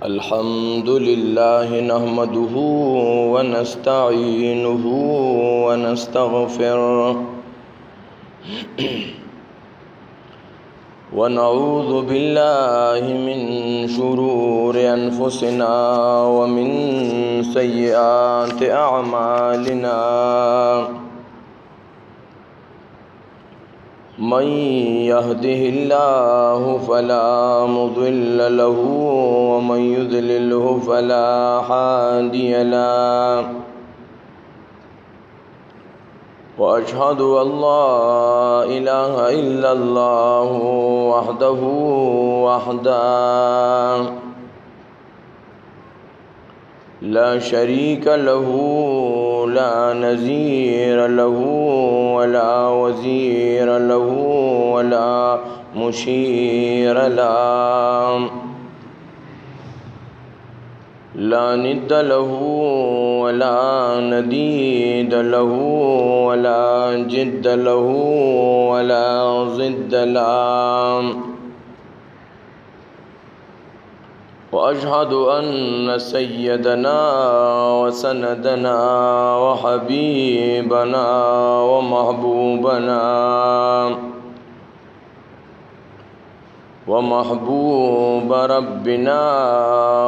الحمد لله نحمده ونستعينه ونستغفره ونعوذ بالله من شرور أنفسنا ومن سيئات أعمالنا من يهده الله فلا مضل له ومن يضلله فلا هادي له وأشهد أن لا إله إلا الله وحده لا شريك له لا نظير له ولا وزير له ولا مشير له لا ند له ولا نديد له ولا جد له ولا ضد له وأشهد أن سيدنا وسندنا وحبيبنا ومحبوب ربنا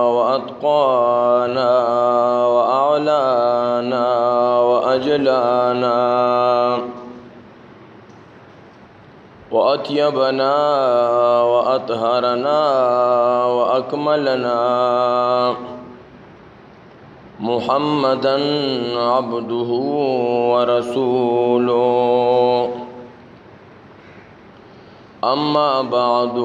وأتقانا وأعلانا وأجلانا وأطيبنا وأطهرنا وأكملنا محمدًا عبده ورسوله أما بعد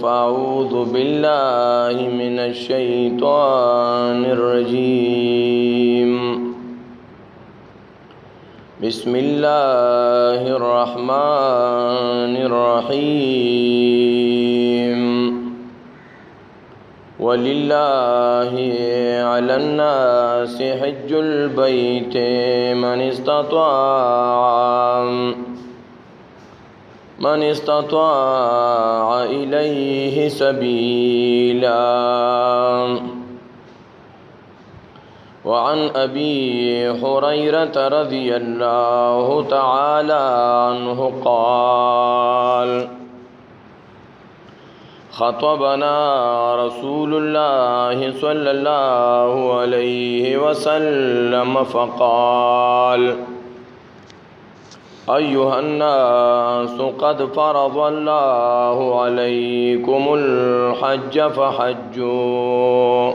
فأعوذ بالله من الشيطان الرجيم بسم الله الرحمن الرحيم ولله على الناس حج البيت من استطاع إليه سبيلا وعن أبي هريرة رضي الله تعالى عنه قال خطبنا رسول الله صلى الله عليه وسلم فقال أيها الناس قد فرض الله عليكم الحج فحجوا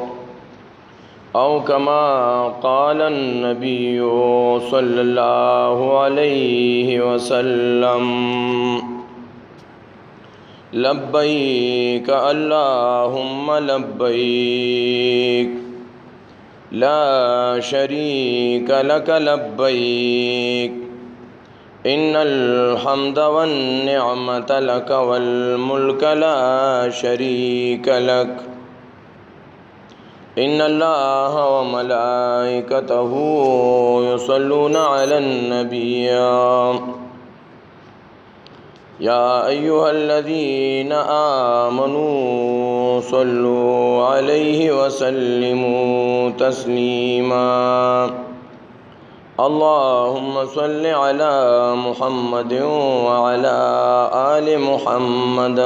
أو كما قال النبي صلى الله عليه وسلم لبيك اللهم لبيك لا شريك لك لبيك إن الحمد والنعمة لك والملك لا شريك لك إن الله وملائكته يصلون على النبي يا أيها الذين آمنوا صلوا عليه وسلموا تسليما اللهم صل على محمد وعلى آل محمد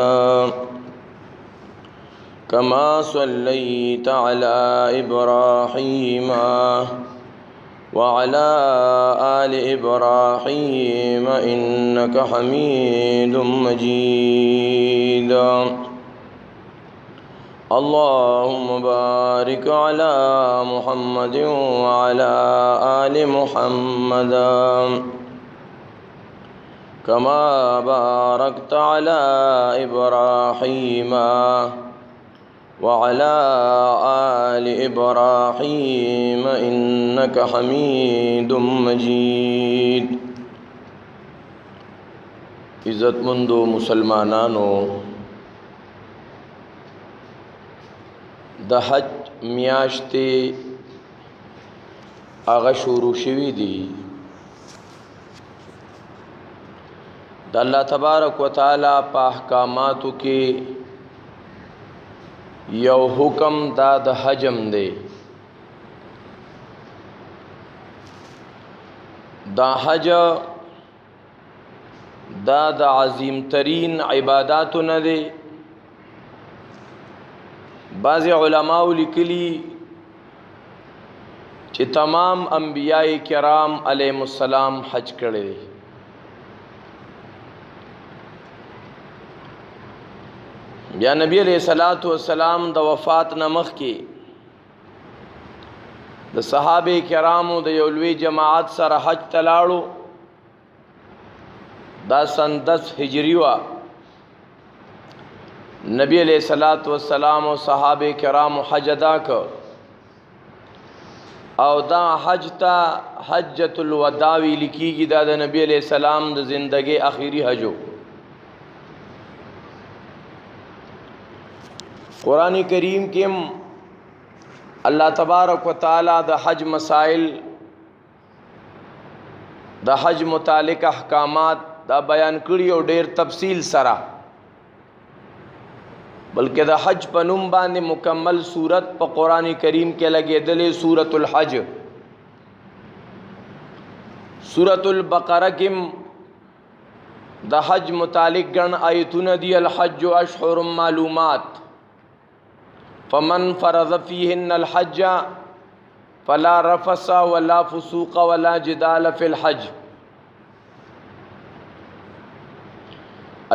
كما صليت على إبراهيم وعلى آل إبراهيم إنك حميد مجيد اللهم بارك على محمد وعلى آل محمد كما باركت على إبراهيم وعلى آل إبراهيم إنك حميد مجيد عزت مندو مسلمانانو د حج میاشتې هغه شروع شوي دي د الله تبارک وتعالى په احکاماتو کې یو حکم دا د حجم دی. دا حج دا د عظیم ترین عباداتو نه دی. بعض علماء لیکلی چې تمام انبیاء کرام علیهم السلام حج کړی دی. بیا نبی علیہ الصلوۃ والسلام د وفات نمخ کې د صحابه کرامو د یو لوی جماعت سره حج تلاړو. دا سن 10 هجری وا. نبی علیہ الصلوۃ والسلام او صحابه کرامو حج ادا ک او دا حج تا حجۃ الوداع لیکيږي. دا د نبی علیہ السلام د زندګي اخیری حجو. قرآن کریم کې اللہ تبارک و تعالی د حج مسائل د حج متعلق احکامات دا بیان کړي او ډېر تفصیل سره، بلکې د حج په نوم باندې مکمل صورت په قرآن کریم کې لګېدلې سورۃ الحج. سورۃ البقرہ کې د حج متعلق ګڼ آیتونه دي. الحج اشهر معلومات فمن فرض فيهن الحج فلا رفث ولا فسوق ولا جدال في الحج.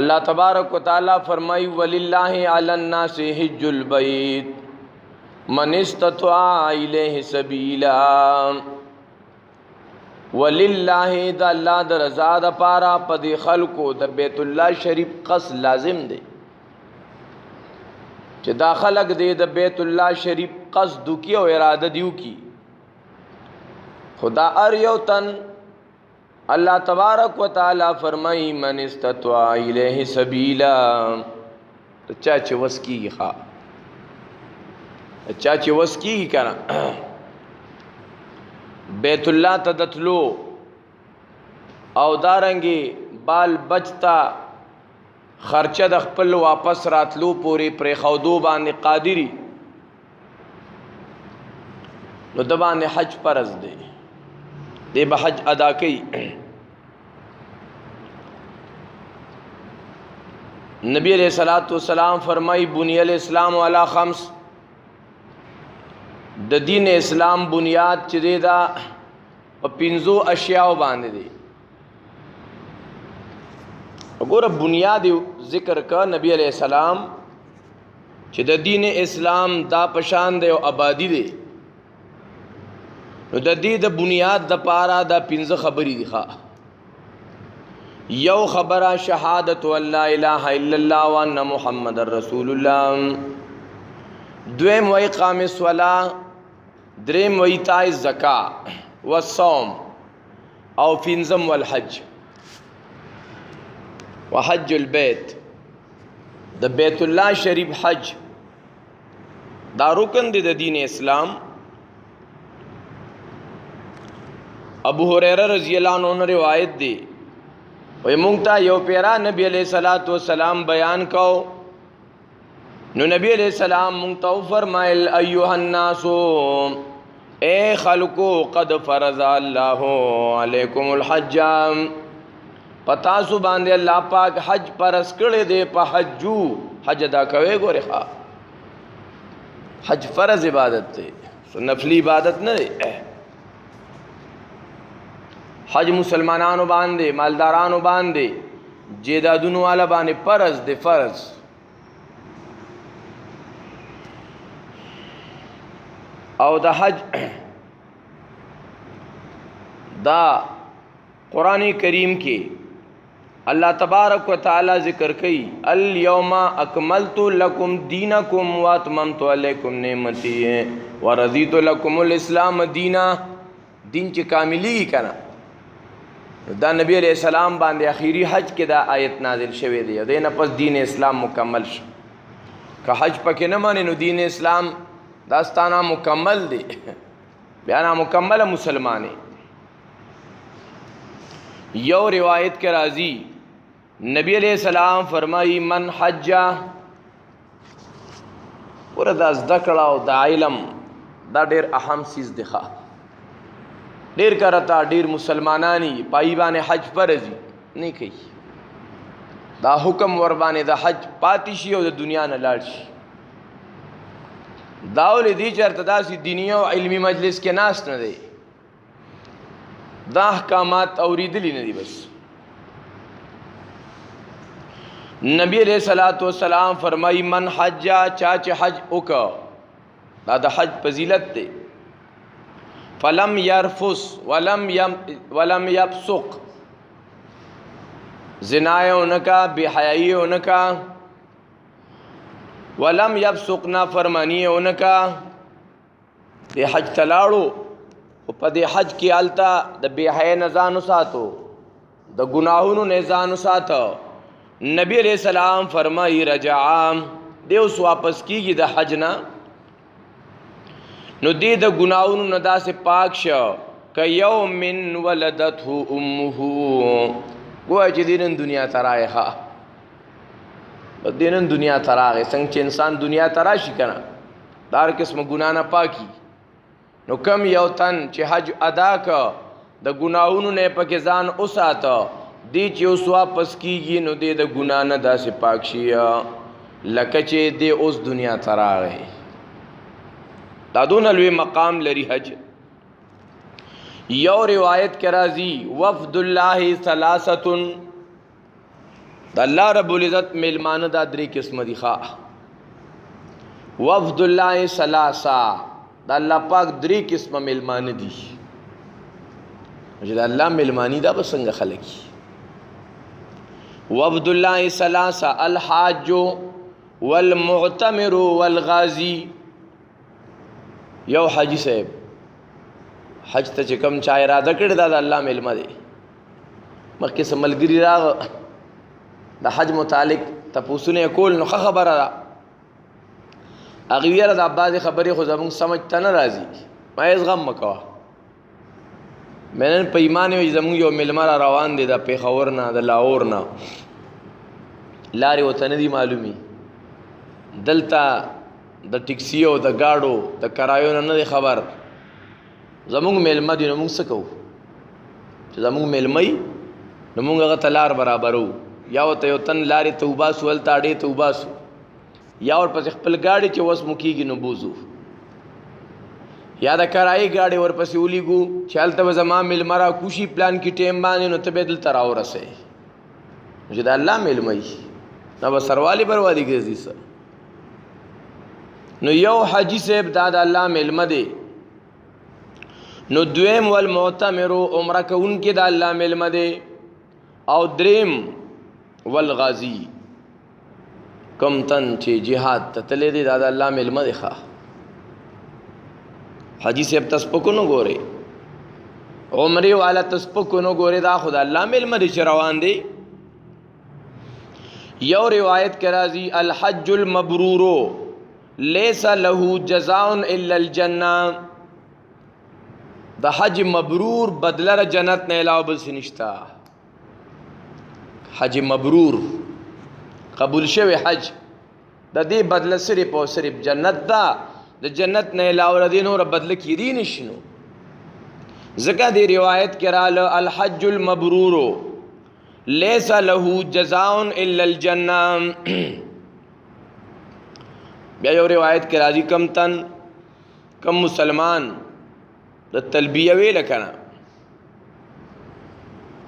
اللہ تبارک و تعالی فرمائی وللہ علی الناس حج البیت من استطاع الیہ سبیلا. وللہ دا اللہ دا رضا دا پارا پدی خلقو دا بیت اللہ شریف قصد لازم دے چې دا خلق دې د بیت الله شریف قصد کی او اراده دیو کی. خدا ار یو تن اللہ تبارک و تعالی فرمائی من استطاع الیہ سبیلا. چا چې وس کیږي ښا چا چې وس کیږي کنه بیت الله تدتلو او دارنګي بال بچتا خرچه د خپل واپس راتلو پوری پرې خودو باندې قادری نو د باندې حج فرض دی. دی به حج ادا کوي. نبی علیہ الصلوۃ والسلام فرمائی بنی الاسلام علی خمس. د دین اسلام بنیاد چې دی دا په 5 اشیاء باندې دی. وګوره بنیاد ذکر کا نبی علیہ السلام چې د دین اسلام دا پشان دی او آبادی دی. نو د دې د بنیاد د پاره دا 5 خبرې دي ښا. یو خبره شهادت لا اله الا الله وان محمد رسول الله. دویم و اقام الصلاه. دریم و ایتاء الزکات والصوم او پنځم والحج وحج البیت. د بیت الله شریف حج دا رکن دی د دین اسلام. ابو هريره رضی اللہ عنہ روایت دی وی مونږ ته یو پیرا نبی علیہ الصلوۃ والسلام بیان کو. نو نبی علیہ السلام مونږ ته فرمایل ایها الناس اے خلقو قد فرض الله علیکم الحج. پتا سو باندې الله پاک حج پرس کړي دے په حجو حج ادا کوي. ګوره ښا حج فرض عبادت دی سو نفلی عبادت نه دی. حج مسلمانانو باندې مالدارانو باندې جیدادونو والا باندې فرض دی. فرض او د حج دا قرآن کریم کې اللہ تبارک و تعالی ذکر کئی الیوم اکملت لکم دینکم واتممت علیکم نعمتی ورضیت لکم الاسلام دینا. دین چې کاملی کنا دا نبی علیہ السلام باندې اخیری حج کې دا آیت نازل شوی دی. دینه پس دین اسلام مکمل شو. که حج پکې نه مانی نو دین اسلام داستانہ مکمل دی بیانا مکمل مسلمانی. یو روایت کے راضی نبی علیہ السلام فرمائی من حجہ ګوره دا زده کړه او دا علم دا ډېر اهم څیز دی. ډېر کرته ډېر مسلمانانی پای باندې حج فرض نه کوي، دا حکم ور باندې د حج پاتې شي او د دنیا نه لاړ شي. دا ولې دی چېرته داسې دیني او علمي مجلس کې ناست نه دی، دا احکامات اورېدلي نه دي. بس نبی علیہ الصلوۃ والسلام فرمائی من حج چا چې حج وکړه، دا د حج فضیلت دی، فلم یرفس ولم یفسق، زنای اونکا بے حیائی اونکا، ولم یفسق نافرمانی اونکا، دے حج تلاړو او په دې حج کې التا د بے حیا نه ځان وساتو، د ګناهونو نه ځان وساتو. نبی علیہ السلام فرمائی رجعام دے اوس واپس کیږي د حج نه، نو دې د ګناهونو نه داسې پاک شو که یوم ولدته امه، گویا چې دینن دنیا ته راغی. ښه دینن دنیا ته راغی، څنګه چې انسان دنیا ته راشي که نه د هر قسمه ګناه نه پاکي، نو کم یو تن چې حج ادا که د ګناهونو نه پکې ځان وساته، دی چې اوس واپس کیږي نو دی د ګناه نه داسې پاک شي لکه چې دی اوس دنیا ته راغی. دا دونه لوی مقام لري حج. یو روایت کې راځي وفد الله ثلاثه، د الله رب العزت میلمانه دا درې قسمه دي. ښه وفد الله ثلاثه، د الله پاک درې قسمه میلمانه دي. چې د الله میلمانی دا به څنګه خلک وي؟ وفد الله ثلاثه الحاج والمعتمر والغازی. یو حاجی صاحب حج ته چې کوم چا اراده کړې دا د الله میلمه دی، مخکې څه ملګري راغه د حج متعلق تپوسونه کول، نو ښه خبره ده. هغې ویله دا بعضې خبرې خو زمونږ سمجھ ته نه راځي، ما هېڅ غم مه کوه. مې نن په ایمان وي زمونږ یو میلمه را روان دی د پېښور نه د لاهور نه، لارې ورته نه دي معلومي، دلته د ټیکسي او د ګاډو د کرایو نه دی خبر. زمونږ میلمه دی نو مونږ څه کوو؟ چې زمونږ میلمه وي نو مونږ هغه ته لار برابرو، یا ورته یو تن لارې ته وباسو، هلته اډې ته وباسو، یا ورپسې خپل ګاډي چې وس مو کېږي نو بوځو، یا د کرایې ګاډي ورپسې ولیږو چې هلته به زما میلمه را کوشي پلان کې ټیم باندې، نو ته به یې دلته راورسوې. چې د الله میلمه وي نه به سروالي بروالي ګرځي څه. نو یو حاجی صاحب دا د الله میلمه دی، نو دویم والمعتمر عمره کوونکي د الله میلمه دی، او دریم والغازی کم تن چې جهاد ته تللی دی دا د الله میلمه دی. ښه حاجی صاحب ته سپکو نه ګورې، عمرې والا ته سپکو نه ګورې، دا خو د الله میلمه دی چې روان دی. یو روایت کې راځي الحج المبرور لیس له جزاء الا الجنه، د حج مبرور بدله جنت نه علاوه بل څه نشته. حج مبرور قبول شوی حج د دې بدله صرف او صرف جنت ده، د جنت نه علاوه د نور بدله کیدی نشنو. ځکه دې روایت کې رااله الحج المبرور لیس له جزاء الا الجنه. بیا یو روایت کې راځي کم تن کم مسلمان د تلبیه ویله کنه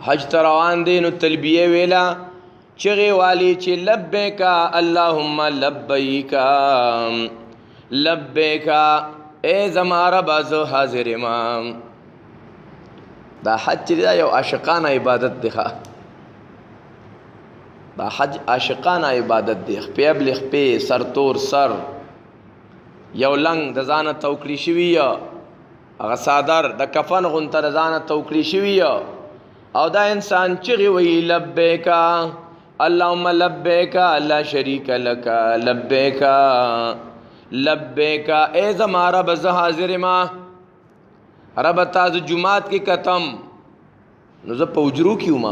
حج ته روان دی، نو تلبیه ویله چغې والی چې لبیک اللهم لبیک لبیک، اے زما ربه زه حاضر یم. دا حج چې دا یو عاشقانه عبادت دی. دا حج عاشقانه عبادت دی، خپې ابلې خپې سر تور سر، یو لنګ د ځانه توکړي شوي هغه صادر د کفن غونته د ځانه توکړي شوي، او دا انسان چغې وایي لبیک اللهم لبیک لا شریک لک لبیک لبیک، اے زما رب زه حاضر یم. رب تا زه جماعت کې کتم نو زه په حجرو کې وم،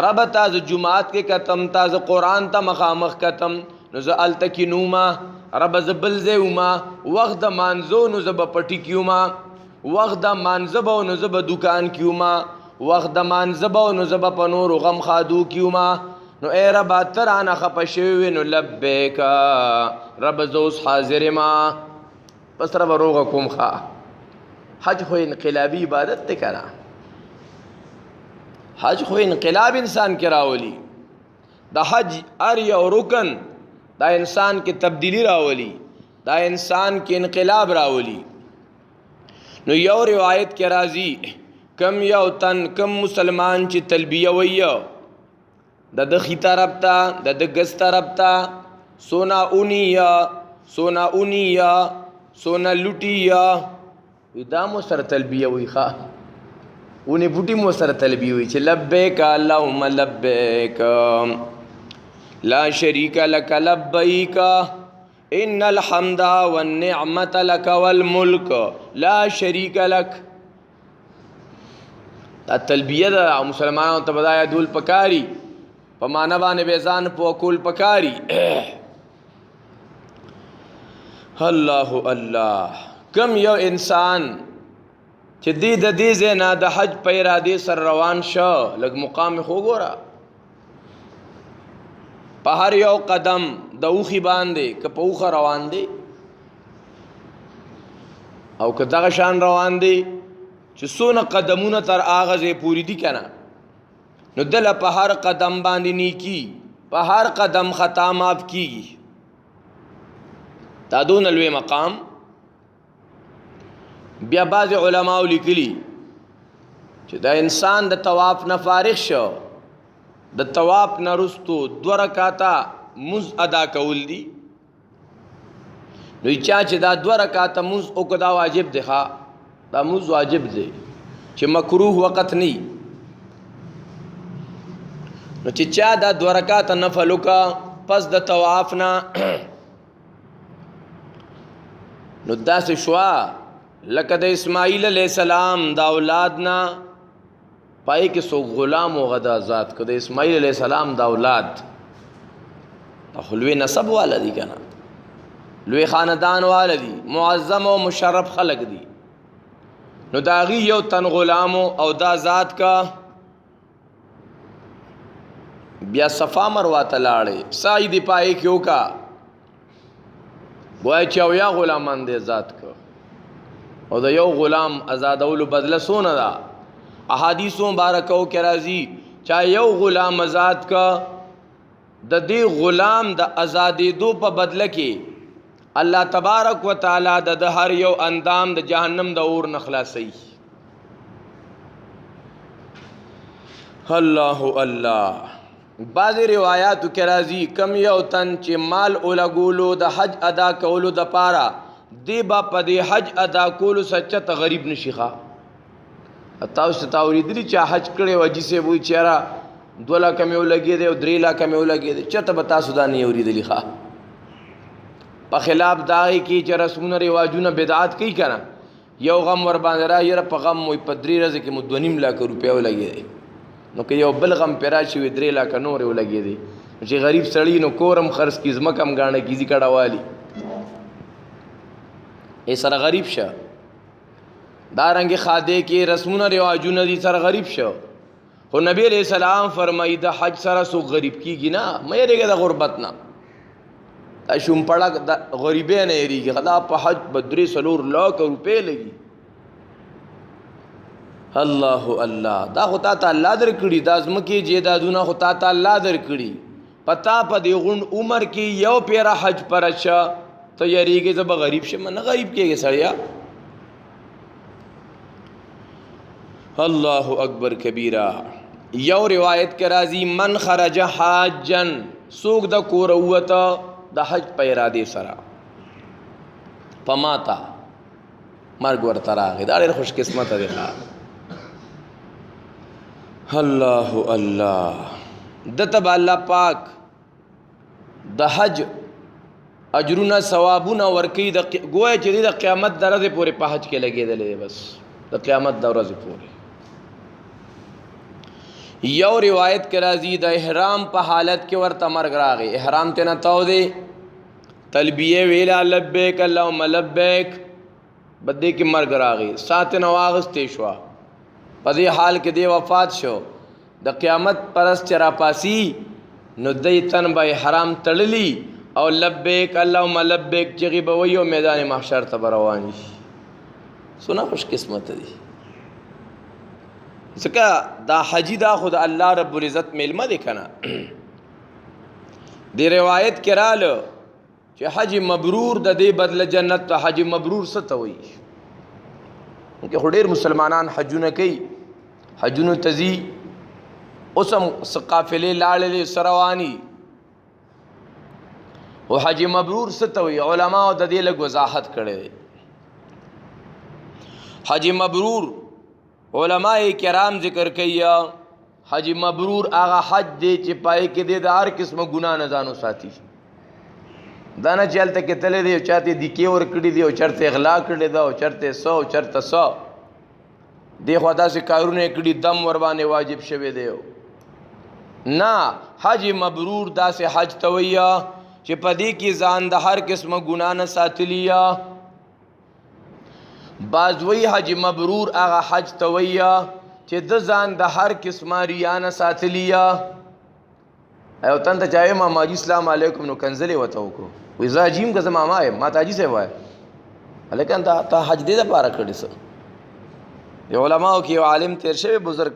رب تا زه جماعت کې کتم تا زه قرآن ته مخامخ کتم نو زه هلته کې نوم، رب زبل زیوما وقت د مانزو نو زب پټی کیوما وقت د مانزبو نو زب دکان کیوما وقت د مانزبو نو زب په نور غم خادو کیوما نو اے رب ترانا خپشوی نو لبیک رب زوس حاضر ما پس رب روغ کوم خوا حج خو انقلابی عبادت تے کرا حج خو انقلاب انسان کی راولی دا حج ار یو رکن دا انسان کی تبدیلی راولی دا انسان کی انقلاب راولی نو یو روایت کے راضی کم یو تن کم مسلمان چی تلبیہ ویو دا دخی طرف تا دا دگس طرف تا سونا اونیا سونا اونیا سونا لٹیا دا مو سر تلبیہ وی خواہ اونی بوٹی مو سر تلبیہ وی چھ لبیک اللہم لبیک لا شریک لک لبیک ان الحمد والنعمت لک والملک لا شریک لک دا تلبیہ دا مسلمانوں تبدایا دول پکاری پا مانبان بیزان پو کول پکاری اللہ اللہ کم یو انسان چی دی دا دی زینا دا حج پیرا دی سر روان شا لگ مقام خو گورا پا ہر یو قدم دا اوخی باندے کپا اوخا روان دے او که دغشان روان دے چی سون قدمون تر آغاز پوری دی کنا نو دل پا ہر قدم باندی نیکی پا ہر قدم خطا ماف کی تا دون الوی مقام بیا بعض علماء لکلی چی دا انسان دا طواف نفارغ شو دا طواف نرستو دو رکاتا مز ادا کول دی نو چاچی دا دو رکاتا مز اوکو دا واجب دی خوا دا مز واجب دی چی مکروح وقت نی نو چی چا دا دو رکاتا نفلو کا پس دا طوافنا نو دا سے شوا لکہ دا اسماعیل علیہ السلام دا اولادنا پائی کہ سو غلام و غدا ذات کہ دا اسماعیل علیہ السلام دا اولاد دا خلوی نصب والا دی کنا لوی خاندان والا دی معظم و مشرف خلق دی نو داغی یو تن غلامو او دا ذات کا بیا صفا مروہ تلاڑے سائی دی پائی کیوں کا گویا چاویا غلامان دے ذات کا او دا یو غلام ازادولو بدل سونا دا احادیثوں بارکو کے رازی چاہے یو غلام ازاد کا دا دی غلام دا ازادی دو پا بدل کی اللہ تبارک و تعالی دا ہر یو اندام دا جہنم دا اور نخلاصی اللہ اللہ بعض روایاتو کے رازی کم یو تن چی مال اولا گولو دا حج ادا کولو دا پارا دی با پا دی حج ادا کولو سچت غریب نشیخا اتاو ستاوری دلی چا حج کرے وجی سے وہی چیرا 2 لاکھ میں لگے دے اور 3 لاکھ میں لگے دے چت بتا سدا نہیں اوری دلی خواہ پا خلاف داغی کی چا رسمون رواجون بدعات کی کنا یو غم ور باندرا یر پا غم موی پا 3 رزے کی مو 2.5 لاکھ روپیہ لگے دے نو که یو بل غم پیرا شوی 3 لاکھ نور یو لگی دی چې غریب سړی نو کورم خرڅ کی زمکم غاڼه کیزی کډه والی ای سره غریب شه دارنګ خاده کې رسمونه رواجونه دي سره غریب شه خو نبی علیہ السلام فرمایي د حج سره سو غریب کیږي نه مې ریګه د غربت نه شوم پړه غریبې نه ریږي خدا په حج بدري سلور لاکھ روپے لګي اللہ اللہ دا خطا تا اللہ در کری دا ازمکی جیدادونا خطا تا اللہ در کری پتا پا دی غن عمر کی یو پیرا حج پر اچھا تو یری کے زبا غریب شما نا غریب کے گے سڑیا اللہ اکبر کبیرہ یو روایت کے رازی من خرج حاجن سوک دا کوروتا دا حج پیرا دے سرا پماتا مرگ ورطراغی دا دیر خوش قسمت دیکھا اللہ اللہ دتب اللہ پاک دا حج اجرنا ثوابنا ورکی گویا چلی دا قیامت دا رضی پورے پا حج کے لگے دلے بس دا قیامت دا رضی پورے یو روایت کے رازی دا احرام پا حالت کے ورطا مرگ راگے احرام تینا تاو دے تلبیه ویلا لبیک اللهم لبیک بدې کې مرګ راغی سات نو واغستې شو په دې حال کې دی وفات شو د قیامت پرست چر پاسی نو دې تن به حرام تړلی او لبیک اللهم لبیک چې به ویو میدان محشر ته روان شي سنا خوش قسمت دی ځکه دا حجی دا خود الله رب العزت میلمه دی کنه دی روایت کې رااله چې حج مبرور د دې بدله جنت ته حج مبرور څه ته وایي کې ډېر مسلمانان حجونه کوي حجونه تزي اوسم قافلې لاړلې سروانی او حج مبرور څه ته وایي علما د دې لږ وضاحت کړي حج مبرور علماء کرام ذکر کوي حج مبرور هغه حج دی چې پای کې د هر قسمه ګناه نه ځانو ساتي دا نه چلته کې تللی دی او چاته د کې ور کړي دی او چرته اغلا کړي دا او چرته 100 چرته 100 دی خو داسې کارونه کړي دم ور باندې واجب شوی دی نه حج مبرور داسې حج ته وایي چې پدې کې ځان د هر قسمه ګناه نه ساتلی بعضوی حج مبرور هغه حج ته وایي چې د ځان د هر قسمه ریا نه ساتلی او تن ته چاوي ماما جی السلام علیکم نو کنځلې وته وکړو وې زه جیم که زه ماما یم ما تاجي صاحب وای هلکه تا حج دې دپاره کړی څه یو علماو کې یو عالم تیر شوی بزرګ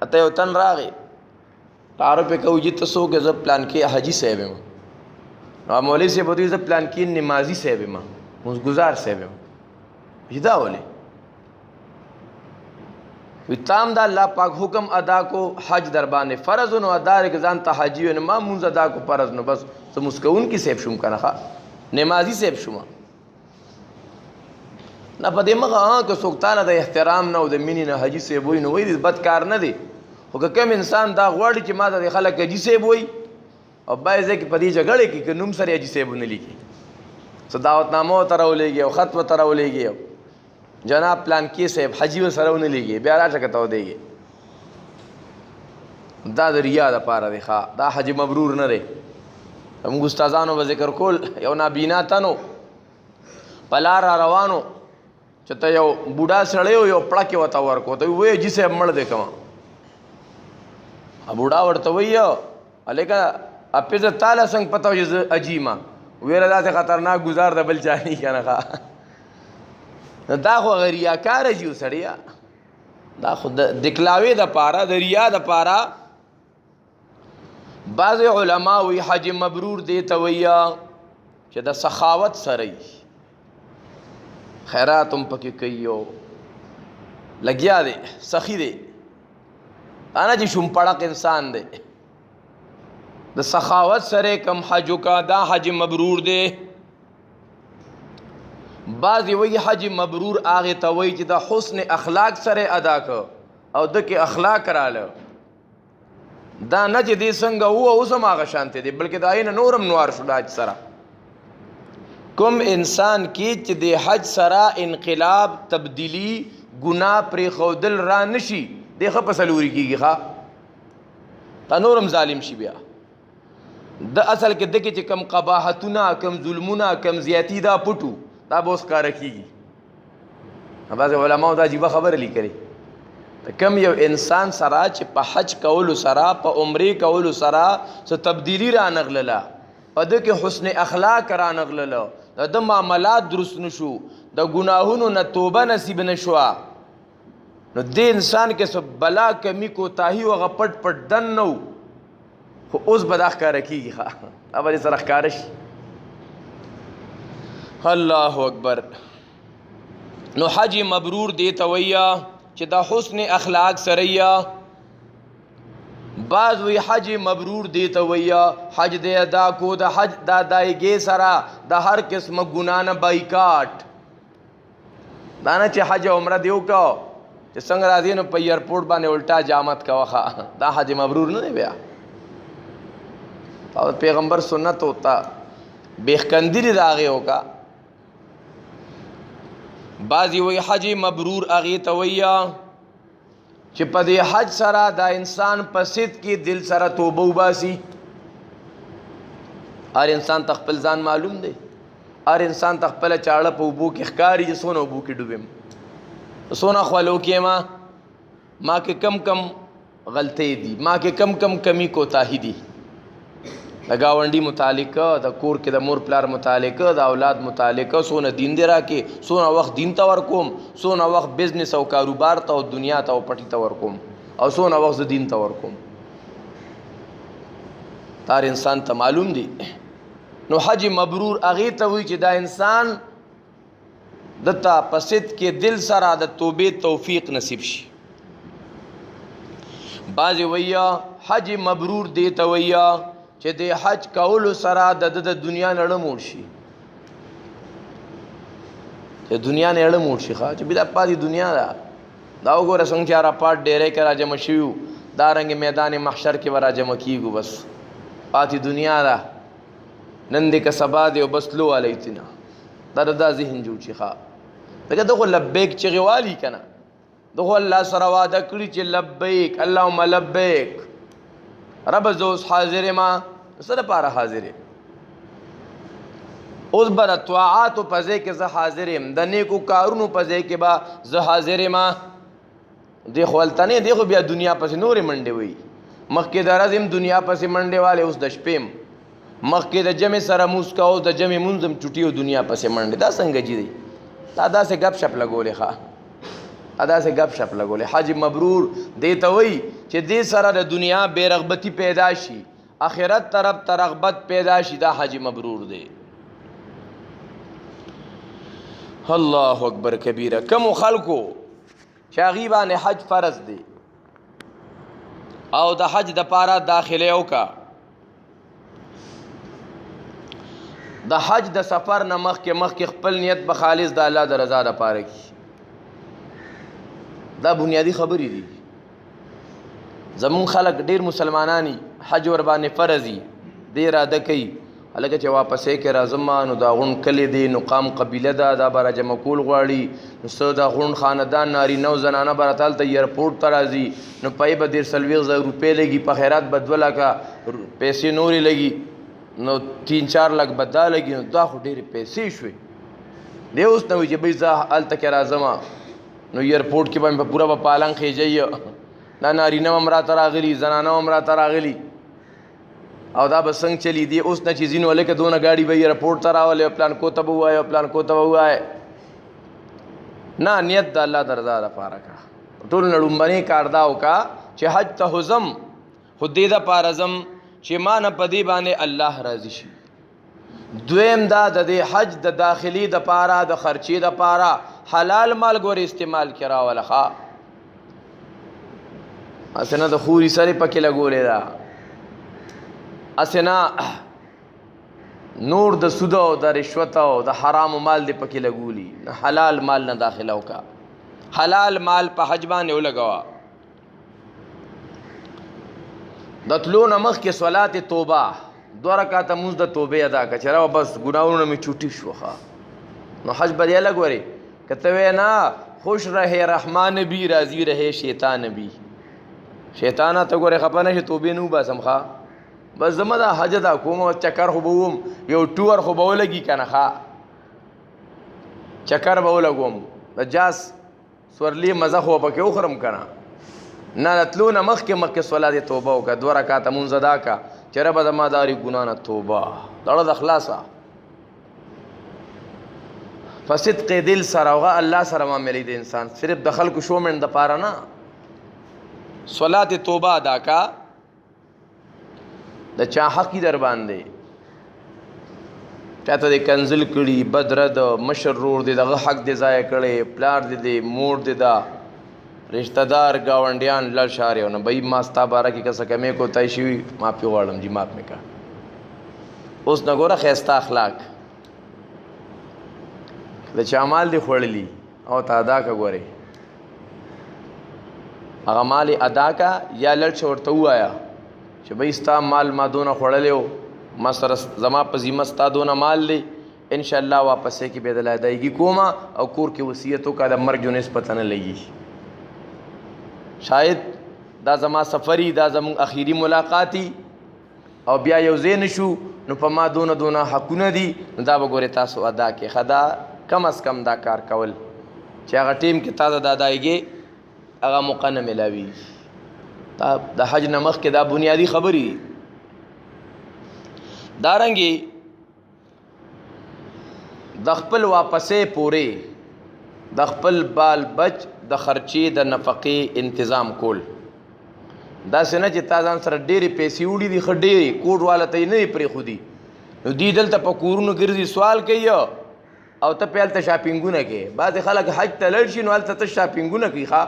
اته یو تن راغی تعارف یې کوي چې ته څوک یې زه پلان کې حاجي صاحب یم نو مولوي صاحب ورته زه پلان کې نمازي صاحب یم مونځګزار صاحب یم دا ولې وی تام دا الله پاک حکم ادا کو حج در باندې فرض نو ادا رک ځان ته حاجی نو ما مونږ ادا کو فرض نو بس ته مسکون کی سیب شوم کنه نمازی سیب شوم نه پدې مغه که سوکتانه د احترام نه او د مینې نه حاجی سیب وای نو وای بد کار نه دی او که کوم انسان دا غوړي چې ما د خلک حاجی سیب وای او بایزه کې پدې جګړه کې نوم سره حاجی سیب نه لیکي صداوت نامو ترولېږي او خط ترولېږي جناب پلان کې صاحب حجی و سره ونه لګي بیا راځه کته ودیږي دا د ریا د پاره دی ښا دا حج مبرور نه دی موږ استادانو به ذکر کول یو نابینا تنو پلار روانو چته یو بوډا سړی یو پړکه وتا ورکو ته وې جی صاحب مړ دی کما ا بوډا ورته ویو الیکا اپیزه تعالی څنګه پتو یز اجیما ویره دا خطرناک گزار د بل چانی کنه ښا دا خو غریاکار جیو سړیا دا خو د دکلاوی د پاره د ریا د پاره بعض علما وی حج مبرور دی ته ویا چې د سخاوت سره خیرات هم پکې کوي لګیا دی سخی دی انا چې شوم پړق انسان دی د سخاوت سره کم حج کا دا حج مبرور دی بعضی وی حج مبرور آغی تا وی چې د حسن اخلاق سره ادا کو او د کې اخلاق رااله دا نه چې دې څنګه هو اوس هم هغه شانته دی بلکې دا عین نورم نوار شو د حج سره کوم انسان کې چې د حج سره انقلاب تبدیلی ګناه پرې خودل را نشي دغه په سلوري کېږي ښا تا نورم ظالم شي بیا د اصل کې دغه چې کم قباحتونه کم ظلمونه کم زیاتی دا پټو دا به اوس کار کېږي بعض علماو دا عجیبه خبره لیکلې کم یو انسان سره چې په حج کولو سره په عمرې کولو سره څه تبدیلی را نغلله په ده کې حسن اخلاق را نغلله د معاملات درست نشو د ګناهونو نه توبه نصیب نشوه نو دې انسان کې څه بلا کمی کوتاهي هغه پټ پټ دن نو خو اوس به دا ښکاره کېږي ښه دا به دې سره ښکاره شي الله اکبر نو حج مبرور دی ته ویا چې دا حسن اخلاق سره بعض وی حج مبرور دی ته ویا حج دې ادا کو د حج دا دایګې سره د هر قسم ګنا نه بایکاټ دا نه چې حج عمره دیو کو چې څنګه راځي نو په ایرپورټ باندې الټا جامت کوخه دا حج مبرور نه دی بیا او پیغمبر سنت ہوتا بیخکندری راغی ہوکا بعضی وی حج مبرور اغی تویا چې په دې حج سره دا انسان په صدق کې دل سره توبه وباسي هر انسان ته خپل ځان معلوم دی، هر انسان ته خپله چاړه په اوبو کې ښکاري چې څونه اوبو کې ډوبیم، څونه خولو کې ما کې کم کم غلطۍ دي، ما کې کم کم کمی کوتاهي دي. د ګاونډي متعلقه، د کور کې د مور پلار متعلقه، د اولاد متعلقه، څونه دین دی راکې، څونه وخت دین ته ورکوم، څونه وخت بزنس او کاروبار ته او دنیا ته او پټي ته ورکوم، او څونه وخت زه دین ته ورکوم. هر انسان ته معلوم دی. نو حج مبرور هغې ته وایي چې دا انسان دته په صدق کې دل سره د توبې توفیق نصیب شي. بعضې وایي حج مبرور دې ته وایي چې د حج کولو سره د دنیا نه اړه موړ شي، چې دنیا نه اړه موړ شي. چې بیا پاتې دنیا ده، دا وګوره څنګه چې عرفات ډیری کې راجمع شوي وو، دارنګې میدان محشر کې به راجمع کېږو، بس پاتې دنیا ده. نن دې که سبا دی او بس لو والی تینا دا ذهن جوړ شي. ځکه دغه لبیک چغې والي که نه، دغه الله سره وعده کړي چې لبیک اللهم لبیک رب زه اوس حاضر ما څه دپاره حاضر یم؟ اوس به د طاعاتو په ځای کې زه حاضر یم، د نیکو کارونو په ځای کې به زه حاضر یم. دی خو هلته نه، دی خو بیا دنیا پسې نورې منډې وایي. مخکې د ورځې هم دنیا پسې منډې والې، اوس د شپې هم مخکې د جمع سره مونځ کوه، اوس د جمع مونځ هم چوټي او دنیا پسې منډې. دا څنګه جي دی؟ دا داسې ګپ شپ لګولې ښه، داسې ګپ شپ لګولې. حج مبرور دې ته وایي چې دې سره د دنیا بې رغبتي پیدا شي، آخرت طرف ته رغبت پیدا شي، دا حج مبرور دی. الله اکبر کبیره. کمو خلکو چې هغې باندې حج فرض دی او د حج دپاره داخله وکړه، د حج د سفر نه مخکې خپل نیت به خالص د الله د رضا دپاره کړي. دا بنیادی خبرې دي. زمون خلک ډیر مسلمانانی حج ور باندې فرضي دی اراده کوي، هلکه چې واپسې کې راځم نو دا غون کلی دی، نو قام قبیله ده، دا به راجمع کول غواړي، نو څه دا غون خاندان نارینه او زنانه به راته هلته ایرپورټ ته راځي، نو پای به 150,000 روپۍ لګي، په خیرات به 2 لکه پیسې نورې لګي، نو 3-4 لک به دا لګي. نو دا خو ډېرې پیسې شوې. دی اوس نه وایي چې بهی زه هلته کې راځم نو ایرپورټ کې به مې په پوره به پالنګ خېجئ، دا نارینه هم راته راغلي، زنانه هم راته راغلي، او دا به څنګه چلی. دی اوس نه چې ځینو هلکه دونه ګاډي به ایرپورټ ته راولې، پلانکو ته به ووایه او پلانکو ته به ووایه. نه، نیت د الله د رضا دپاره کړه. ټول نه لومبنی کار دا وکړه چې حج ته خو ځم، خو دې دپاره ځم چې ما نه په دې باندې الله راضي شي. دویم دا د دې حج د داخلي دپاره د خرچې دپاره حلال مال ګورې استعمال کې راوله ښه، هسې نه د خوري سرې پکې لګولې ده، هسې نه نور د سود او د رشوت او د حرامو مال دې پکې لګولي. حلال مال نه داخله وکړه، حلال مال په حج باندې ولګوه. د تلو نه مخکې صلات توبه 2 رکعاته مونځ د توبې ادا کړه چې راوه بس ګناهونه مې چوټي شو ښه. نو حج به دې الګ ورې که ته وایې نه خوش رہے رحمان بھی راضی رہے شیطان بھی، شیطانه ته ګورې خفه نه شي توبې نه وباسم ښه، بس زما دا حج دا کوم چکر خو به وم، یو ټور خو به ولګي که نه ښه، چکر به ولګوم، د جاس سورلي مزه خو به پکې وخورم که نه. نه د تلو نه مخکې صلات توبه وکړه، 2 رکعاته مونځ ادا کړه چې ربه زما د هرې ګناه نه توبه، دړه د خلاصه په صدق دل سره هغه الله سره معاملې د انسان، صرف د خلکو شومنټ دپاره نه. صلات توبه ادا کړه، د چا حق در باندې چاته دې کنزل کړي، بدرد مشر رور دې دغه حق دې ضایع کړی، پلار دې مور دې دا رشتہ دار گاونډیان لړ شارې نه بھئی ما ستا باره کې که څه کمې کوتاهي شوي معافي غواړم جي معاف مې کړه. اوس نه ګوره ښایسته اخلاق د چا مال دې خوړلي او ته ادا که ګورې هغه مال یې ادا که یا لړ شه ورته ووایه چې بھئی ستا مال ما دونه خوړلی و، ما سره زما په ذمه ستا دونه مال دی، انشاءالله واپسې کې بیا د ادایګي کومه او کور کې وصیت وکړه د مرګ جو نسبته نه لګي. شاید دا زما سفری دا زمون اخیری ملاقاتی او بیا یو ځای نشو نو په ما دونه حقونه دي نو دا به ګورې تاسو ادا کې خدا کم از کم دا کار کول چې هغه ټیم کې تا د ادایګي هغه موقع نه ملاوي دا د حج نه مخکې دا بنیادی خبرې دارنګي د خپل واپسې پورې د خپل بال بچ د خرچې د نفقې انتظام کول دا څنګه چې تاسو سره ډېری پیسې وړي دي خډېری کوډ والا ته نه پرې خودي نو دی دلته په کورونو ګرځي سوال کوي او ته په هلته شاپینګونه کې بعضې خلک حج ته لړ شي نو هلته ته شاپینګونه کوي ښه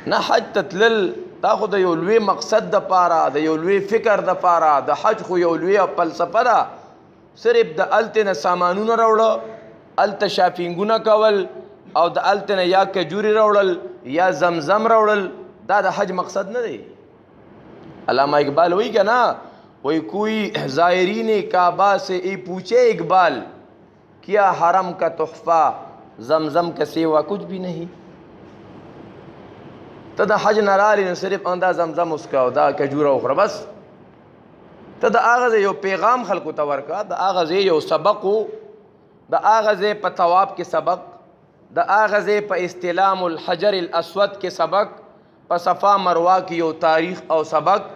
نه حج ته تلل دا خو د یو لوی مقصد د پاره د یو لوی فکر د پاره د حج خو یو لوی فلسفه ده صرف د هلته نه سامانونه راوړه هلته شاپینګونه کول او د هلته نه یا کجوري راوړل یا زمزم راوړل دا د حج مقصد نه دی علامہ اقبال وہی کہ نا وہی کوئی زائرین کعبہ سے ای پوچھے اقبال کیا حرم کا تحفہ زمزم کا سیوا کچھ بھی نہیں تو دا حج نرالی نو صرف اندا زمزم اس کا دا کجورا اخرى بس تو دا آغاز یو پیغام خلقو تورکا دا آغاز یو سبقو دا آغاز پا تواب کے سبق دا آغاز پا استلام الحجر الاسود کے سبق پا صفا مروہ کی یو تاریخ او سبق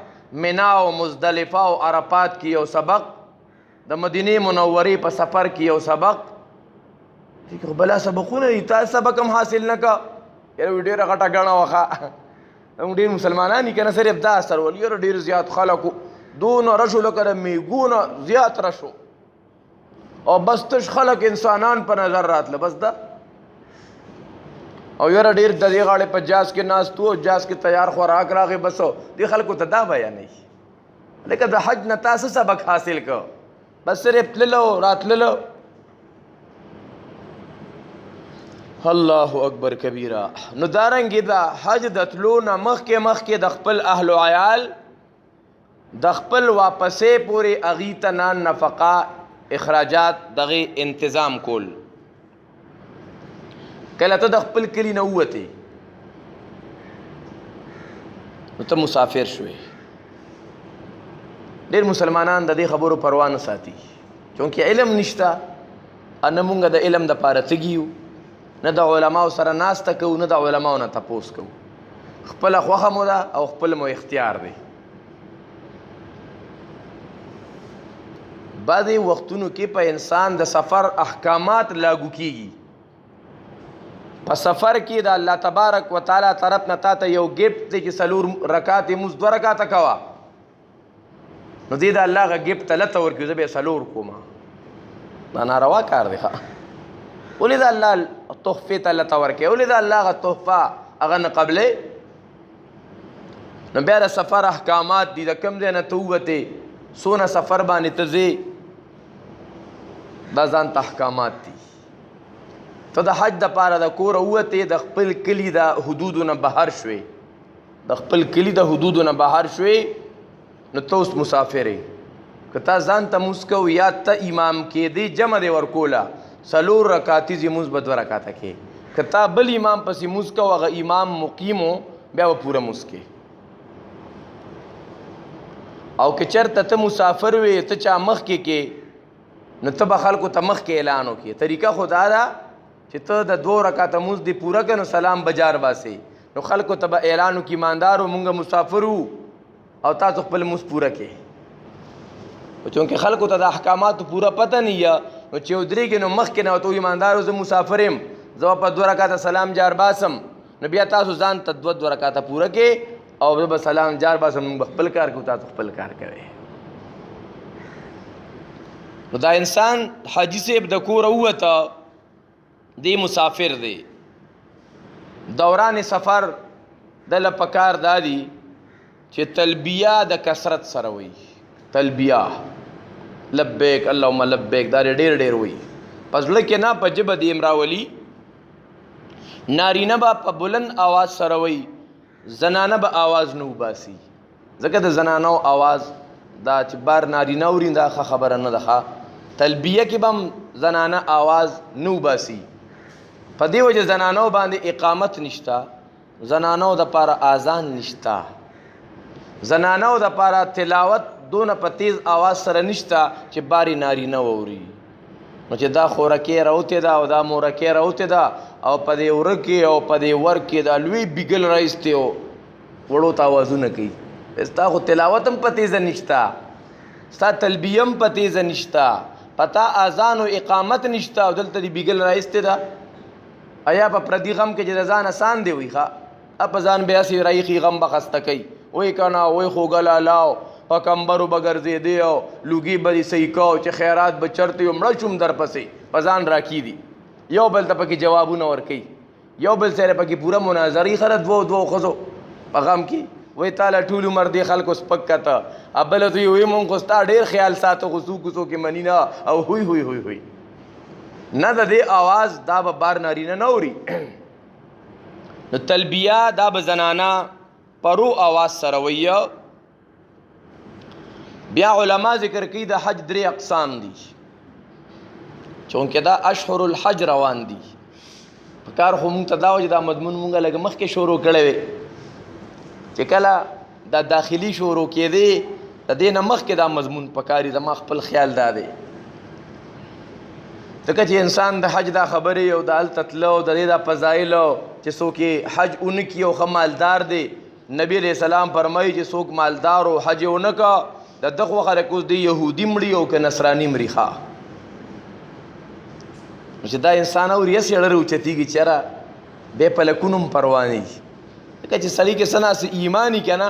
منا و مزدلفہ و عرفات کی یو سبق دا مدینہ منوری پا سفر کی یو سبق بلا سبقونه دي تا سبق هم حاصل نکا یره ډیره غټه غاڼه وخه هم ډیر مسلمانانی کنه صرف دا اثر ول یره ډیر زیات خلکو دون رشو لکه میګونه زیات رشو او بس تش خلک انسانان په نظر راتله بس دا او یره ډیر د دې غاړه په جاز کې ناستو جاز کې تیار خوراک راغی بسو دې خلکو ته دا بیان نه لکه د حج نه تاسو سبق حاصل کو بس صرف تللو راتللو الله اکبر کبیره نو دارنګي دا حج د تلو نه مخکې د خپل اهل او عیال د خپل واپسې پورې اغي تنان نفقه اخراجات دغه انتظام کول کله ته د خپل کلی نه وته نو ته مسافر شوې ډېر مسلمانان د دې خبرو پروا نه ساتي چونکه علم نشته ان موږ د علم د پاره تګیو نه د علماو سره ناسته کوو نه د علماو نه تپوس کوو خپله خوښه مو ده او خپل مو اختیار دی بعضې وختونو کې په انسان د سفر احکامات لاګو کیږي په سفر کې د الله تبارک وتعالی طرف نه تاته یو ګفت دی چې څلور رکعات یې مونځ 2 رکعاته کوه نو دې د الله هغه ګفت ته لته ورکړي زه به یې 4 کومه دا ناروا کار دی ولې د الله تحفې ته لته ورکړي ولې د الله هغه تحفه هغه نه قبلې نو بیا د سفر احکامات دي د کوم ځای نه ته ووتې څونه سفر باندې ته ځې دا ځان ته احکامات دي ته د حج دپاره د کوره ووتې د خپل کلي د حدودو نه بهر شوې د خپل کلي د حدودو نه بهر شوې نو ته اوس مسافر یې که تا ځان ته مونځ کوو یا ته امام کېدې جمع دې ورکوله 4 رکعاتي زی مونځ به 2 رکعاته کې که تا بل امام پسې مونځ کوو هغه امام مقیمو بیا به پوره مونځ کې او که چېرته ته مسافر وې ته چا مخکې کې نو ته به خلکو ته مخکې اعلان وکړې طریقه خو دا ده چې ته د 2 رکعاته مونځ دې پوره کړه نو سلام بجار باسې نو خلکو ته به اعلان وکړي ایماندارو مونږ مسافر وو او تاسو خپل مونځ پوره کې چونکې خلکو ته د احکاماتو پوره پته نه وي نو چې ودرېږي نو مخکې نه ورته ایماندارو زه مسافر یم زه به په 2 رکعاته سلام جار باسم نو بیا تاسو ځان ته 2 رکعاته پوره کې او زه به سلام جار باسم موږ به خپل کار کوو تاسو خپل کار کوئ نو دا انسان حاجي صاحب د کوره ووته دی مسافر دی دوران سفر دله پکار دا دی چې تلبیه د کثرت سره وي تلبیه لبیک اللهم لبیک دا ډېر وي په زړه کې نه په ژبه د امراولي نارینه به په بلند آواز سره وي زنانه به آواز نه وباسي ځکه د زنانو آواز دا چې بار نارینه اوري دا ښه خبره نه ده تلبیه کې به هم زنانه آواز نه وباسي په دې وجه زنانو باندې اقامت نشته زنانو د پاره اذان نشته زنانو د پاره تلاوت دونه په تیز आवाज سره نشته چې باری ناری نه ووري نو چې دا خورکې راوته دا او دا مورکې راوته دا او په دې ورکې او په دې ورکې دا لوی بیګل راځته او وړو ته आवाजونه کوي استا خو تلاوت هم په تیز نشته ستا تلبیه هم په تیز نشته پتا اذان او اقامت نشته او دلته دې بیګل راځته دا ایا په پردي غم کې چې ځان آسان دی وي ښا اپ ځان بیا سي رايخي غم بخسته کوي وای کنا وای خوګلا لاو پکمبرو بغرزې دی او لوګي بری صحیح کو چې خیرات بچرته مړ چوم در پسې پزان راکی دی یو بل ته پکې جوابونه ور کوي یو بل سره پکې پورا مناظري خره دوه خزو پیغام کی وای تعالی ټول عمر دی خلکو سپک کته ابل ته وي مونږ کو ستا ډیر خیال ساتو غسو کې منینا او ہوئی نه د دې आवाज دا به بار نارینه نوري نو تلبیه دا به زنانا پرو आवाज سره ویه بیا علما ذکر کوي د حج 3 اقسام دي چونکه دا اشهر الحج روان دي کار خو مونږ ته دا وجه دا مضمون مونږه لګ مخکې شروع کړی وي چې کله دا داخلي شروع کېدی د دې نه مخکې دا مضمون پکاري زما خپل خیال دا دی ځکه چې انسان د حج دا خبرې او د التتلو د دې دا فضایل چې څوک حج اونکي او خمالدار دی نبی علیہ السلام فرمایي چې څوک مالدار او حج اونکا د دغه وخت کوز دی يهودي مړي او ک نصراني مړي ښا چې دا انسان او ریس یړرو چتیږي چیرې به پلکونم پرواني که چې سړی کې سنا سي ایمانی کنه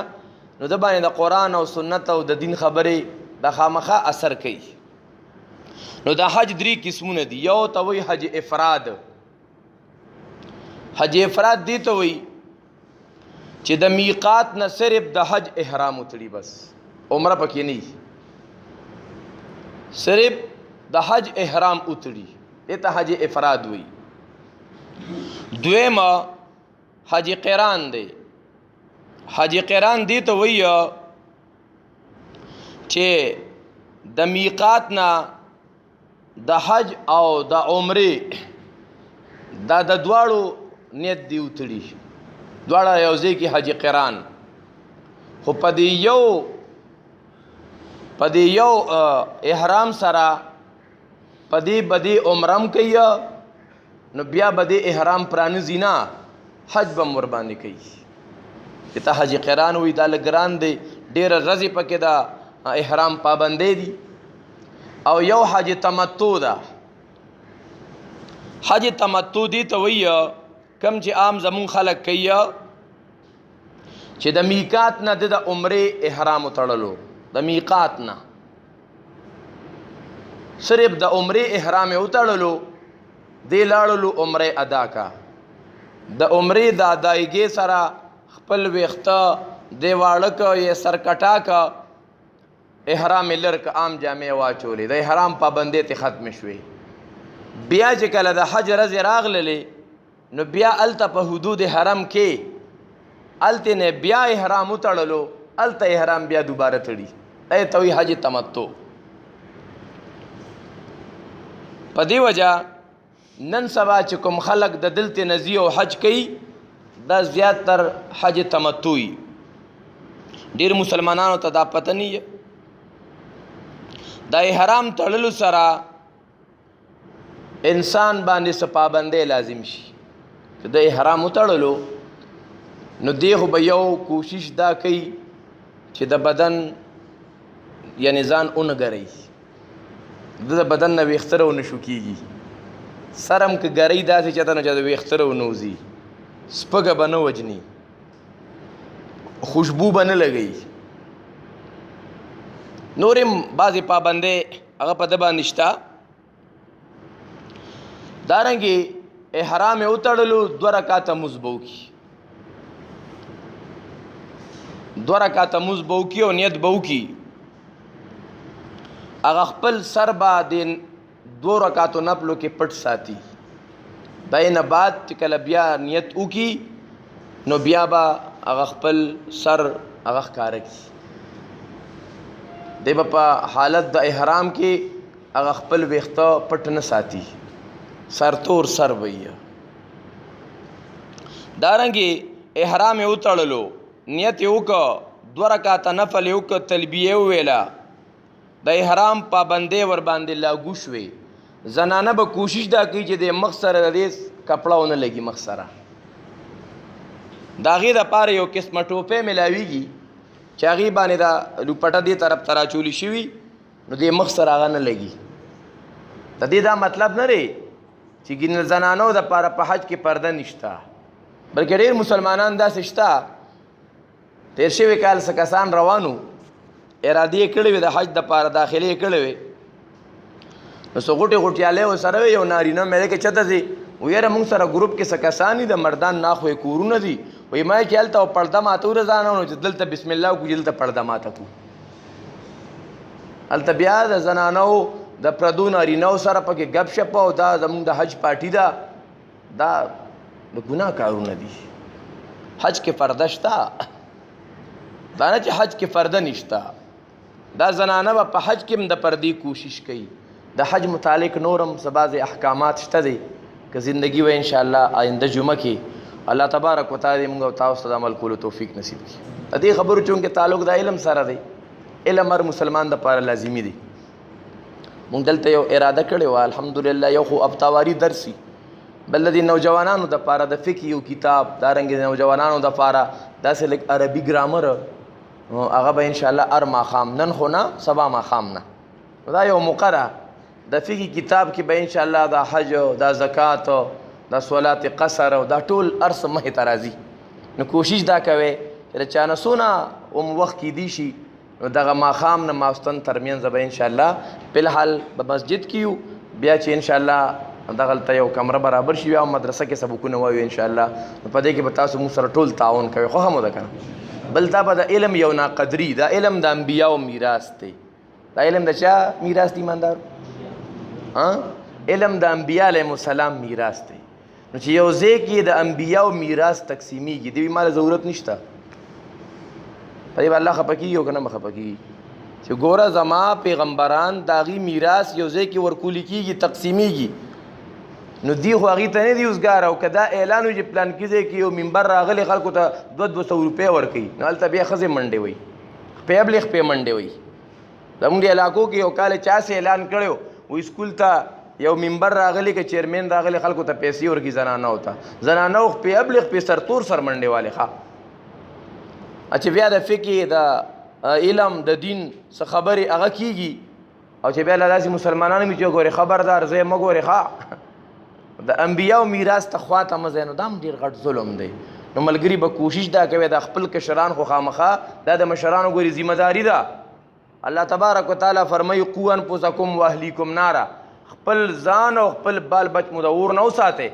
نو د باندې د قران او سنت او د دین خبره د خامخه اثر کوي نو د حج 3 قسمونه دي یو ته وی حج افراد حج افراد دی ته وی چې د میقات نه صرف د حج احرام وتړي بس عمره پکې نه صرف د حج احرام وتړي دته حج افراد وی دویمه حج قران دی حج قران دی ته وی چې د میقات نه د حج او د عمره دا د دواړو نیت دی وتړي دواړه یو ځای کې حج قران خو په دې یو احرام سره په دې بدی عمرم کوي نو بیا بدی احرام پرانه زینا حج به مور باندې کوي ته حج قران وې د لګران دی ډېر رضی پکې دا احرام پابندې دي او یو حج تمتع ده حج تمتع دی ته وی کم چې عام زمون خلق کوي چې د میقات نه د عمره احرام تړلو د میقات نه صرف د عمره احرام وتړلو دی لاړلو عمره ادا کا د عمره د ادایګي سره خپل وخته دیواړک یې سرکټا کا احرام لرک عام جامع واچولې د احرام پابندې ته ختم شوي بیا چې کله د حج رز راغللې نو بیا الته په حدود حرم کې الته نه بیا احرام وتړلو الته احرام بیا دوباره تړي ای توي حج تمتع په دی وجہ نن سبا چې کوم خلق د دلته نزی او حج کوي دا زیات تر حج تمتعي ډیر مسلمانانو ته دا پته نه دا احرام تړلو سره انسان باندې سپابندې لازم شي چې د احرام تړلو نو دیغه به یو کوشش دا کوي چې د بدن یعنی ځان اونګري د بدن نه وخترو نشو کیږي سرم ک غری داسې چته نه چې وخترو نوزي سپګه بنو وجني خوشبو بنه لګي نورم بعضی پابندې هغه په دبا نشتا دارنګي احرام وتړلو 2 رکعات مزبو کی 2 رکعات مزبو کی او نیت بو کی هغه خپل سر باندې 2 رکعات نفلو کې پټ ساتي داینه بعد چې کله بیا نیت وکي نو بیا با هغه خپل سر هغه ښکار کی د په حالت د احرام کې هغه خپل وخته پټ نه ساتي سر تور سر ویا دارنګي احرام وتړلو نیت وک 2 رکعات نفل یو ک تلبیه ویلا د احرام پابندې ور باندې لاګو شوې زنانه به کوشش دا کوي چې د مخ سره د کپڑا ونه لګي مخ سره دا غي د پاره یو قسمه ټوپه ملاويږي چې هغه باندې دا لوپټه دې طرف ترا چولی شوی نو دې مخ سره هغه نه لګي د دې دا مطلب نه لري چې ګینه زنانو د پاره په حج کې پرده نشتا بلکې ډېر مسلمانان داسې شته تیر شوی کال څه کسان روانو ارادي کړی وي د حج د پاره داخلي کړی وي نو څو غټي غټیاله وسره یو نارینه مې کې چته دي ویره موږ سره ګروپ کې څه کسان دي د مردان ناخوې کورونه دي وای ما چې هلته پرده ماته ورځانو چې دلته بسم الله کو دلته پرده ماته کو هلته بیا د زنانو د پردو نارینو سره پکې غب شپ او دا زموږ د حج پارټي دا د ګناه کارونه دي حج کې پرده شته دا نه چې حج کې پرده نشته دا زنانه په حج کې هم د پردې کوشش کوي د حج متعلق نورم سباز احکامات شته دي که زندگی و ان شاء الله آینده جمعه کې الله تبارک وتعالى موږ تاسو ته عمل کولو توفیق نصیب کړي دې خبرو چون کې تعلق د علم سره دی علم هر مسلمان د پاره لازمی دی موږ دلته یو اراده کړې و الحمدلله یو خو ابتواری درسي بل د نوجوانانو د پاره د فقه یو کتاب دارنګ د نوجوانانو د پاره داسې لیک عربي ګرامر هغه به ان شاء الله ارما خام نن خو نه سبا ما خام نه دا یو مقرره د فقه کتاب کې به ان شاء الله دا حج دا زکات دا صلات قصر او دا ټول ارس مه ترازی نو کوشش دا کوي چې چانه سونه وخت کې دی شي نو دغه ما خام نه ماستن ترمنځ به ان شاء الله په الحال په مسجد کې بیا چې ان شاء الله دغه یو کمره برابر شي او مدرسه کې سبقونه وایو ان شاء الله په دې کې به تاسو موږ سره ټول تعاون کوي خو هم ده کنه بل دا به د علم یو ناقدری دا علم د انبیاو میراث دی دا علم د چا میراث دی ایماندار علم د انبیاء علیهم السلام میراث دی نو چې یو ځای کې د انبیاء میراث تقسیمیږي دوی مال ضرورت نشته په دې الله خپکی یو کنه مخپکی چې ګوره زما پیغمبران داغي میراث یو ځای کې ورکول کیږي تقسیمیږي نو دی خو هغه ته نه دی وزګار او کدا اعلان وي پلان کیږي کې یو منبر راغلی خلکو ته 200 روپے ورکي نو البته بیا خزه منډي وي په ابلیغ په منډي وي زموږ علاقو کې یو کال چا سه اعلان کړو و اسکول ته یو منبر راغلی که چیرمن راغلی خلکو ته پیسې ورکی زنانه وته زنانه په ابلیغ په سرتور سر منډي والے ښا اچھا بیا د فقه د علم د دین څخه خبرې هغه کیږي او چې بیا لازم مسلمانانو می چې ګوره خبردار زه مګوره ښا د انبیاء میراث ته خواته مزه نو دام ډیر غټ ظلم دی نو ملګری به کوشش دا کوي د خپل کشران خو خامخه د مشرانو ګوري ذمہ داری ده الله تبارک وتعالى فرمایي قوا انفسکم واهلیکم نارا خپل ځان او خپل بال بچ مو د اور نه وساته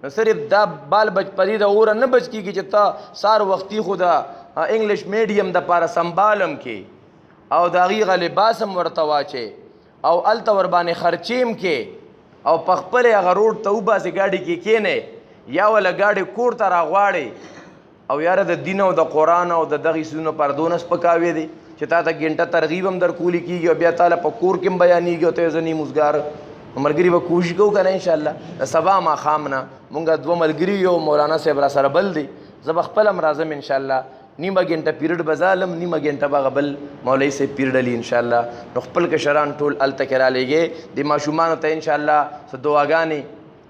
نو صرف دا بال بچ پدې د اور نه بچ کیږي چې تا سار وختي خدا انګلیش میډیم د پاره سنبالم کې او داغي غلباسم ورته واچي او الته ور باندې خرچیم کې او پخپل هغه روډ ته وباسي گاډي کې کینه یا ولا گاډي کور ته راغواړي او یاره د دین او د قران او د دغه سونو پردونس پکاوي دي چې تا ته ګنټه ترغیب هم در کولی کیږي بیا تعالی په کور کې بیانېږي او ته ځنی مزګار ملګری به کوشش کوو کنه ان شاء الله سبا ما خامنا مونږه دوه ملګری یو مولانا صاحب را سره بل دی زب خپل هم راځم ان شاء الله نیمه ګنټه پیریډ بزالم نیمه ګنټه بغبل مولوی صاحب پیریډ علی ان شاء الله نو خپل کشران ټول ال تکرا لګي د ماشومان ته ان شاء الله س دعاګانی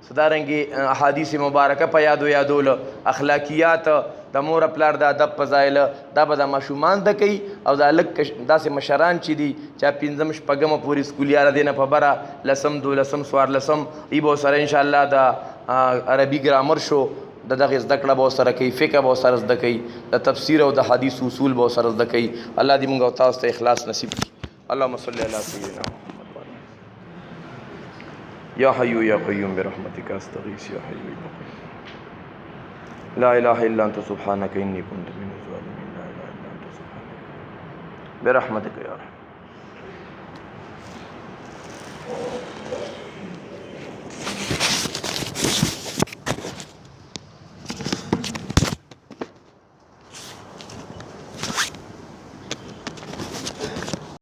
صدارنګي احادیث مبارکه په یادول اخلاقیات د مور پلار د ادب فضایل دا به د ماشومان د کوي او د الک داسې مشران چې دي چا پنځم شپږم پوری سکولیاره دینه په بره لسم دولسم سوار لسم ای به سره ان شاء الله د عربي ګرامر شو د دغه زده کړه به سره کوي فقه به سره زده کوي د تفسیر او د حدیث اصول به سره زده کوي الله دې موږ تاسو ته اخلاص نصیب کړي اللهم صل علی سیدنا یا حی یا قیوم برحمتک استغیث یا حی یا قیوم لا اله الا انت سبحانك اني كنت من الظالمين لا اله الا انت سبحانك برحمتك يا رب